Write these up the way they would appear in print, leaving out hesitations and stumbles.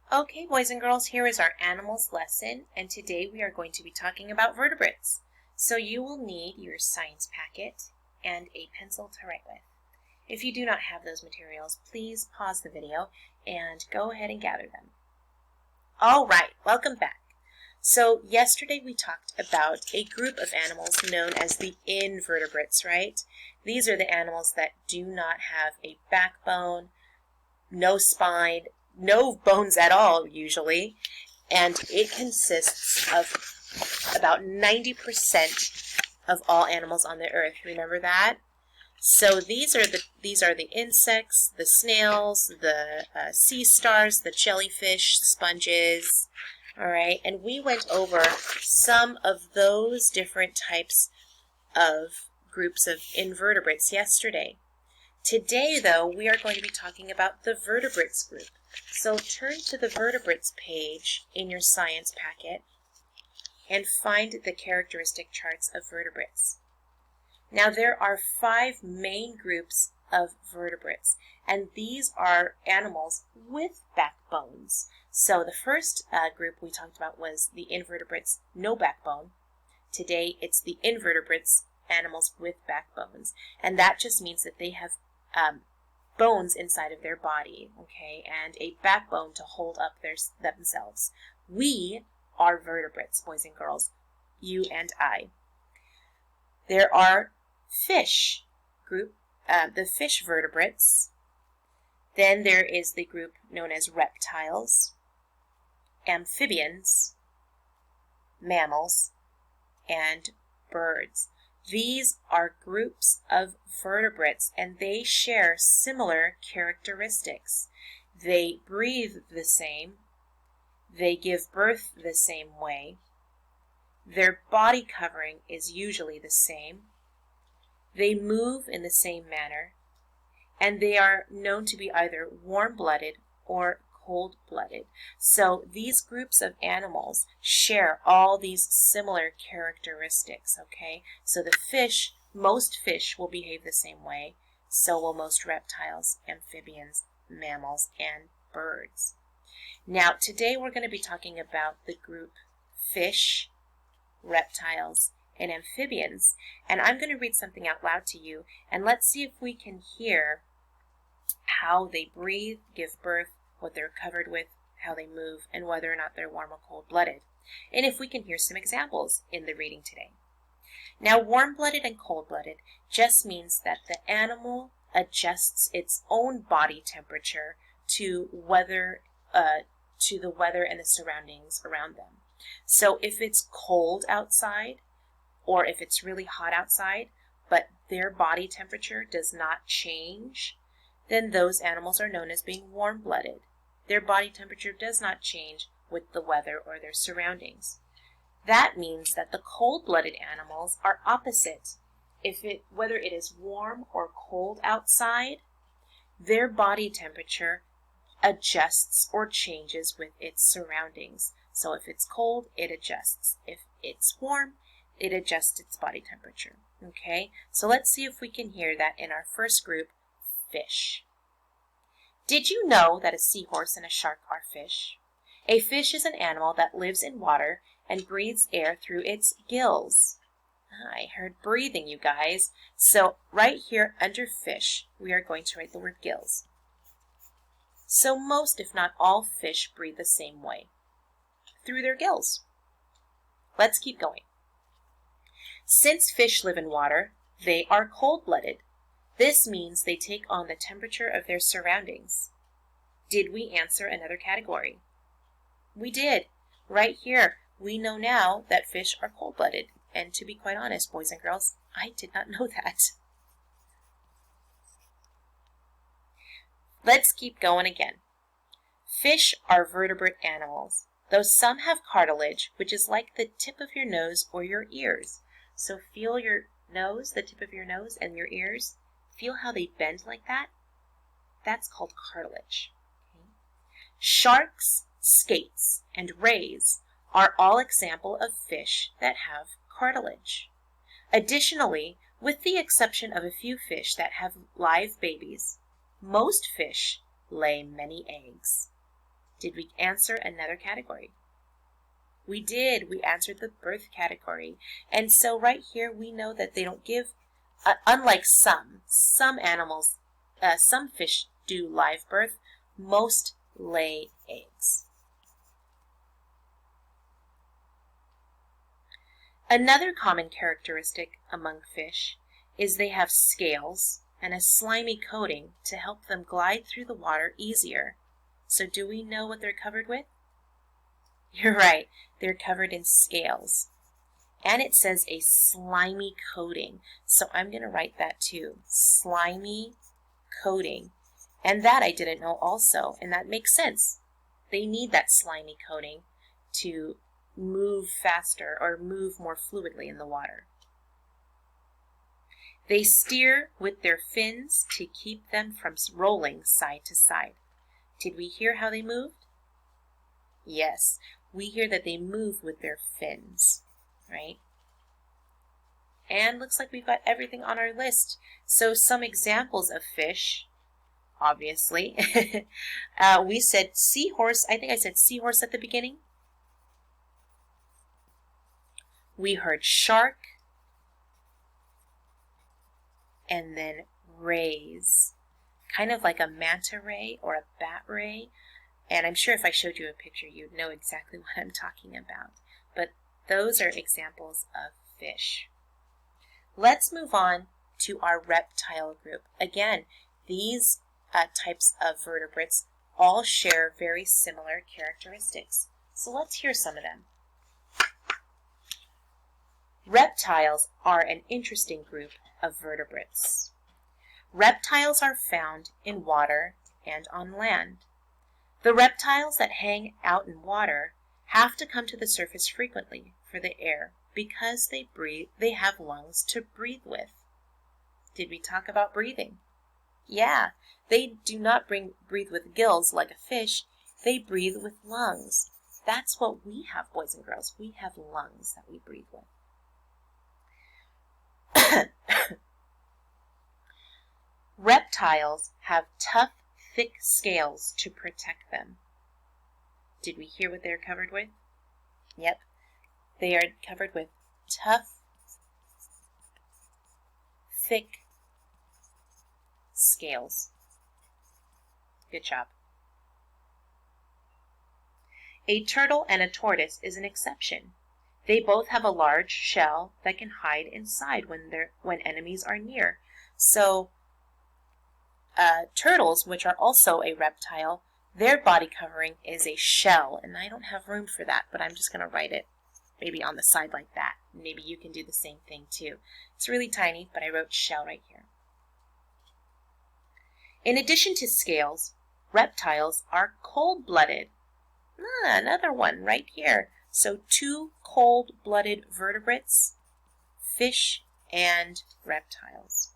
Okay, boys and girls, here is our animals lesson, and today we are going to be talking about vertebrates. So you will need your science packet and a pencil to write with. If you do not have those materials, please pause the video and go ahead and gather them. All right, welcome back. So yesterday we talked about a group of animals known as the invertebrates, right? These are the animals that do not have a backbone, no spine, no bones at all usually, and it consists of about 90% of all animals on the earth. Remember that? So these are the insects, the snails, the sea stars, the jellyfish, sponges. All right, and we went over some of those different types of groups of invertebrates yesterday. Today, though, we are going to be talking about the vertebrates group. So turn to the vertebrates page in your science packet and find the characteristic charts of vertebrates. Now, there are 5 main groups of vertebrates, and these are animals with backbones. So the first group we talked about was the invertebrates, no backbone. Today, it's the invertebrates, animals with backbones, and that just means that they have bones inside of their body, okay, and a backbone to hold up themselves. We are vertebrates, boys and girls, you and I. There are fish group, the fish vertebrates. Then there is the group known as reptiles, amphibians, mammals, and birds. These are groups of vertebrates, and they share similar characteristics. They breathe the same. They give birth the same way. Their body covering is usually the same. They move in the same manner, and they are known to be either warm-blooded or cold-blooded. So these groups of animals share all these similar characteristics, okay? So the fish, most fish will behave the same way. So will most reptiles, amphibians, mammals, and birds. Now, today we're going to be talking about the group fish, reptiles, and amphibians. And I'm going to read something out loud to you, and let's see if we can hear how they breathe, give birth, what they're covered with, how they move, and whether or not they're warm or cold-blooded. And if we can hear some examples in the reading today. Now, warm-blooded and cold-blooded just means that the animal adjusts its own body temperature to the weather and the surroundings around them. So if it's cold outside, or if it's really hot outside, but their body temperature does not change, then those animals are known as being warm-blooded. Their body temperature does not change with the weather or their surroundings. That means that the cold-blooded animals are opposite. Whether it is warm or cold outside, their body temperature adjusts or changes with its surroundings. So if it's cold, it adjusts. If it's warm, it adjusts its body temperature. Okay, so let's see if we can hear that in our first group, fish. Did you know that a seahorse and a shark are fish? A fish is an animal that lives in water and breathes air through its gills. I heard breathing, you guys. So right here under fish, we are going to write the word gills. So most, if not all, fish breathe the same way, through their gills. Let's keep going. Since fish live in water, they are cold-blooded. This means they take on the temperature of their surroundings. Did we answer another category? We did. Right here, we know now that fish are cold-blooded. And to be quite honest, boys and girls, I did not know that. Let's keep going again. Fish are vertebrate animals, though some have cartilage, which is like the tip of your nose or your ears. So feel your nose, the tip of your nose, and your ears. Feel how they bend like that? That's called cartilage. Okay. Sharks, skates, and rays are all examples of fish that have cartilage. Additionally, with the exception of a few fish that have live babies, most fish lay many eggs. Did we answer another category? We did. We answered the birth category. And so right here we know that they don't give, unlike some animals, some fish do live birth, most lay eggs. Another common characteristic among fish is they have scales and a slimy coating to help them glide through the water easier. So do we know what they're covered with? You're right, they're covered in scales. And it says a slimy coating. So I'm going to write that too, slimy coating. And that I didn't know also, and that makes sense. They need that slimy coating to move faster or move more fluidly in the water. They steer with their fins to keep them from rolling side to side. Did we hear how they moved? Yes, we hear that they move with their fins, right? And looks like we've got everything on our list. So some examples of fish, obviously. We said seahorse. I think I said seahorse at the beginning. We heard shark, and then rays, kind of like a manta ray or a bat ray. And I'm sure if I showed you a picture, you'd know exactly what I'm talking about. But those are examples of fish. Let's move on to our reptile group. Again, these types of vertebrates all share very similar characteristics. So let's hear some of them. Reptiles are an interesting group of vertebrates. Reptiles are found in water and on land. The reptiles that hang out in water have to come to the surface frequently for the air because they have lungs to breathe with. Did we talk about breathing? Yeah, they do not breathe with gills like a fish. They breathe with lungs. That's what we have, boys and girls. We have lungs that we breathe with. Reptiles have tough, thick scales to protect them. Did we hear what they're covered with? Yep, they are covered with tough, thick scales. Good job. A turtle and a tortoise is an exception. They both have a large shell that can hide inside when enemies are near. So turtles, which are also a reptile, their body covering is a shell, and I don't have room for that, but I'm just going to write it maybe on the side like that. Maybe you can do the same thing too. It's really tiny, but I wrote shell right here. In addition to scales, reptiles are cold-blooded. Another one right here. So two cold-blooded vertebrates, fish and reptiles.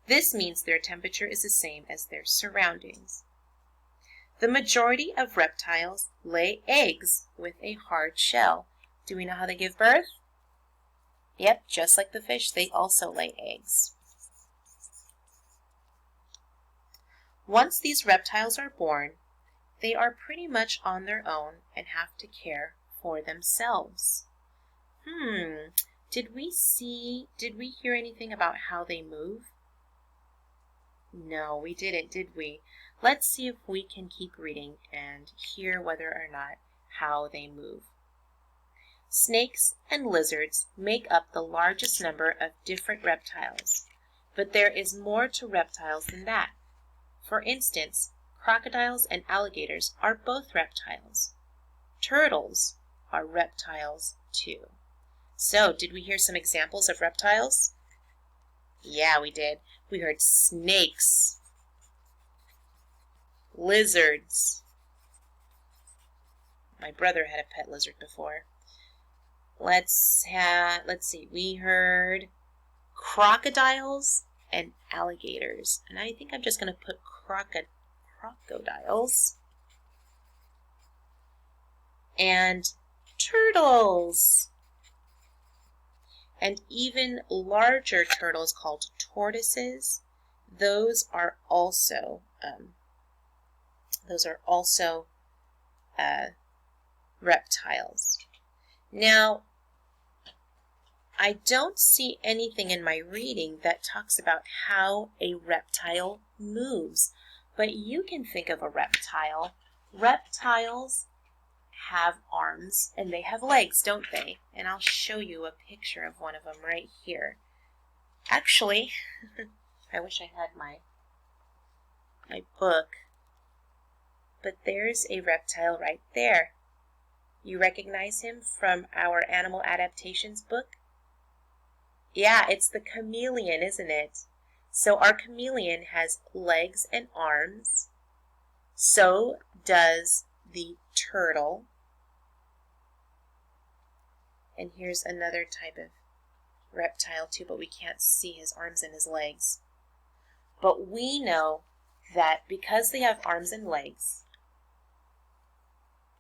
This means their temperature is the same as their surroundings. The majority of reptiles lay eggs with a hard shell. Do we know how they give birth? Yep, just like the fish, they also lay eggs. Once these reptiles are born, they are pretty much on their own and have to care for themselves. Did we hear anything about how they move? No, we didn't, did we? Let's see if we can keep reading and hear whether or not how they move. Snakes and lizards make up the largest number of different reptiles, but there is more to reptiles than that. For instance, crocodiles and alligators are both reptiles. Turtles are reptiles too. So, did we hear some examples of reptiles? Yeah, we did. We heard snakes, lizards. My brother had a pet lizard before. Let's see. We heard crocodiles and alligators. And I think I'm just going to put crocodiles. And turtles. And even larger turtles called tortoises, those are also Those are also reptiles. Now, I don't see anything in my reading that talks about how a reptile moves, but you can think of a reptile. Reptiles have arms and they have legs, don't they? And I'll show you a picture of one of them right here. Actually, I wish I had my book, but there's a reptile right there. You recognize him from our animal adaptations book? Yeah, it's the chameleon, isn't it? So our chameleon has legs and arms. So does the turtle. And here's another type of reptile too, but we can't see his arms and his legs. But we know that because they have arms and legs,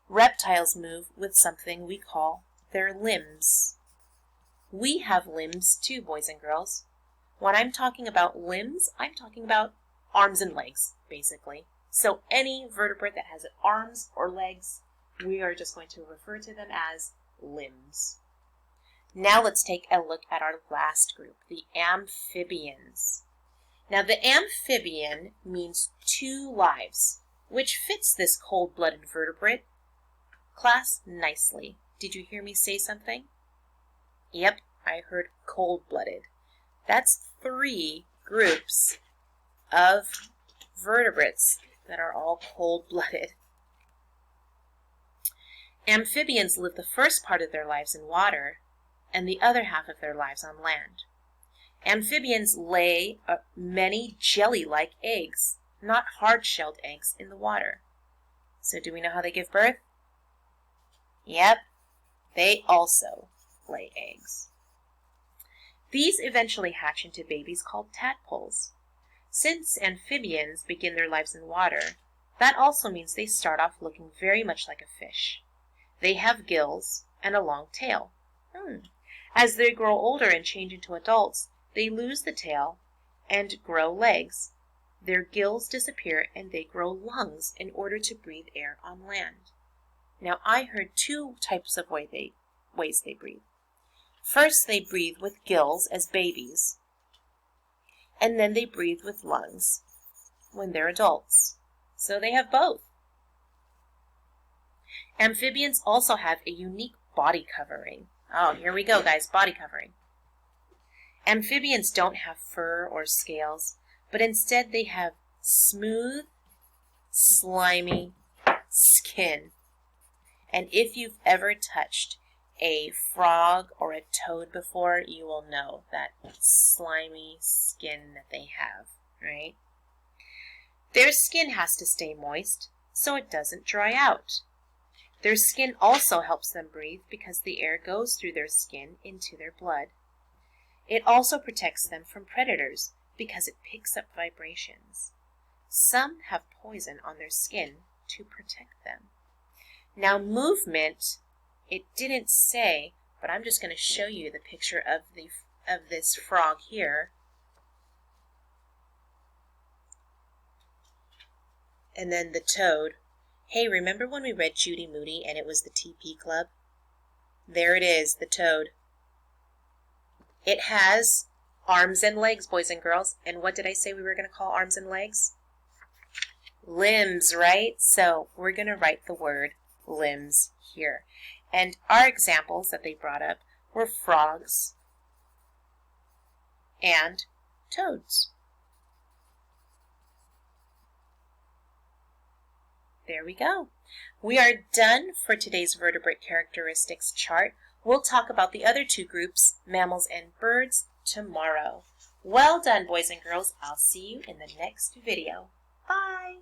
reptiles move with something we call their limbs. We have limbs too, boys and girls. When I'm talking about limbs, I'm talking about arms and legs, basically. So any vertebrate that has arms or legs, we are just going to refer to them as limbs. Now let's take a look at our last group, the amphibians. Now the amphibian means 2 lives, which fits this cold-blooded vertebrate class nicely. Did you hear me say something? Yep, I heard cold-blooded. That's 3 groups of vertebrates that are all cold-blooded. Amphibians live the first part of their lives in water and the other half of their lives on land. Amphibians lay many jelly-like eggs, not hard-shelled eggs, in the water. So do we know how they give birth? Yep, they also lay eggs. These eventually hatch into babies called tadpoles. Since amphibians begin their lives in water, that also means they start off looking very much like a fish. They have gills and a long tail. As they grow older and change into adults, they lose the tail and grow legs. Their gills disappear and they grow lungs in order to breathe air on land. Now I heard 2 types of ways they breathe. First, they breathe with gills as babies, and then they breathe with lungs when they're adults. So they have both. Amphibians also have a unique body covering. Oh, here we go, guys, body covering. Amphibians don't have fur or scales, but instead they have smooth, slimy skin. And if you've ever touched a frog or a toad before, you will know that slimy skin that they have, right? Their skin has to stay moist so it doesn't dry out. Their skin also helps them breathe because the air goes through their skin into their blood. It also protects them from predators because it picks up vibrations. Some have poison on their skin to protect them. Now movement, it didn't say, but I'm just going to show you the picture of this frog here. And then the toad. Hey, remember when we read Judy Moody and it was the TP Club? There it is, the toad. It has arms and legs, boys and girls. And what did I say we were going to call arms and legs? Limbs, right? So we're going to write the word limbs here. And our examples that they brought up were frogs and toads. There we go. We are done for today's vertebrate characteristics chart. We'll talk about the other 2 groups, mammals and birds, tomorrow. Well done, boys and girls. I'll see you in the next video. Bye.